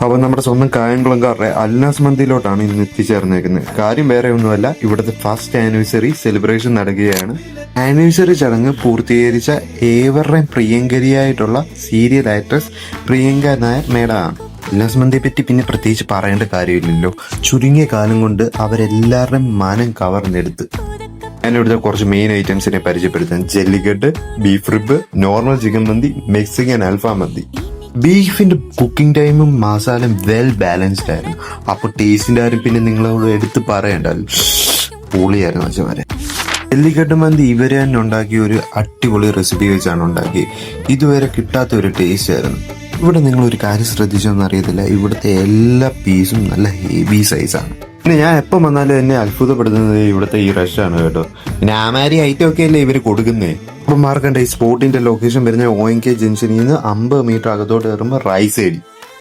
അപ്പോൾ നമ്മുടെ സ്വന്തം കായംകുളംകാരുടെ അൽനാസ് മന്തിയിലോട്ടാണ് ഇന്ന് എത്തിച്ചേർന്നേക്കുന്നത്. കാര്യം വേറെ ഒന്നുമല്ല, ഇവിടുത്തെ ഫസ്റ്റ് ആനിവേഴ്സറി സെലിബ്രേഷൻ നടക്കുകയാണ്. ആനിവേഴ്സറി ചടങ്ങ് പൂർത്തീകരിച്ച ഏവരുടെയും പ്രിയങ്കരിയായിട്ടുള്ള സീരിയൽ ആക്ട്രസ് പ്രിയങ്ക നായർ മേഡമാണ്. അൽനാസ് മന്തിയെ പറ്റി പിന്നെ പ്രത്യേകിച്ച് പറയേണ്ട കാര്യമില്ലല്ലോ. ചുരുങ്ങിയ കാലം കൊണ്ട് അവരെല്ലാവരുടെയും മനം കവർന്നെടുത്ത്. ഞാനിവിടുത്തെ കുറച്ച് മെയിൻ ഐറ്റംസിനെ പരിചയപ്പെടുത്താൻ: Jallikattu, beef rib, normal chicken മന്തി, മെക്സിക്കൻ അൽഫാം മന്തി. ബീഫിന്റെ കുക്കിംഗ് ടൈമും മസാലയും വെൽ ബാലൻസ്ഡ് ആയിരുന്നു. അപ്പോൾ ടേസ്റ്റിന്റെ കാര്യം പിന്നെ നിങ്ങളോട് എടുത്ത് പറയണ്ടല്ലോ, പൊളിയായിരുന്നു അച്ഛന്മാരെ. ജെല്ലിക്കട്ട് മന്തി ഇവര് തന്നെ ഉണ്ടാക്കിയ ഒരു അടിപൊളി റെസിപ്പി വെച്ചാണ് ഉണ്ടാക്കിയത്. ഇതുവരെ കിട്ടാത്ത ഒരു ടേസ്റ്റ് ആയിരുന്നു. ഇവിടെ നിങ്ങളൊരു കാര്യം ശ്രദ്ധിച്ചോന്ന് അറിയത്തില്ല, ഇവിടുത്തെ എല്ലാ പീസും നല്ല ഹെവി സൈസാണ്. പിന്നെ ഞാൻ എപ്പം വന്നാലും എന്നെ അത്ഭുതപ്പെടുത്തുന്നത് ഇവിടുത്തെ ഈ റഷാണ് കേട്ടോ. പിന്നെ ആമാരി ഐറ്റം ഒക്കെ അല്ലേ ഇവർ കൊടുക്കുന്നേ. അപ്പം മാർക്കണ്ട, ഈ സ്പോട്ടിന്റെ ലൊക്കേഷൻ വരുന്ന ONK ജംഗ്ഷനിൽ നിന്ന് 50 മീറ്റർ അകത്തോട്ട് കയറുമ്പോൾ റൈറ്റ് സൈഡിൽ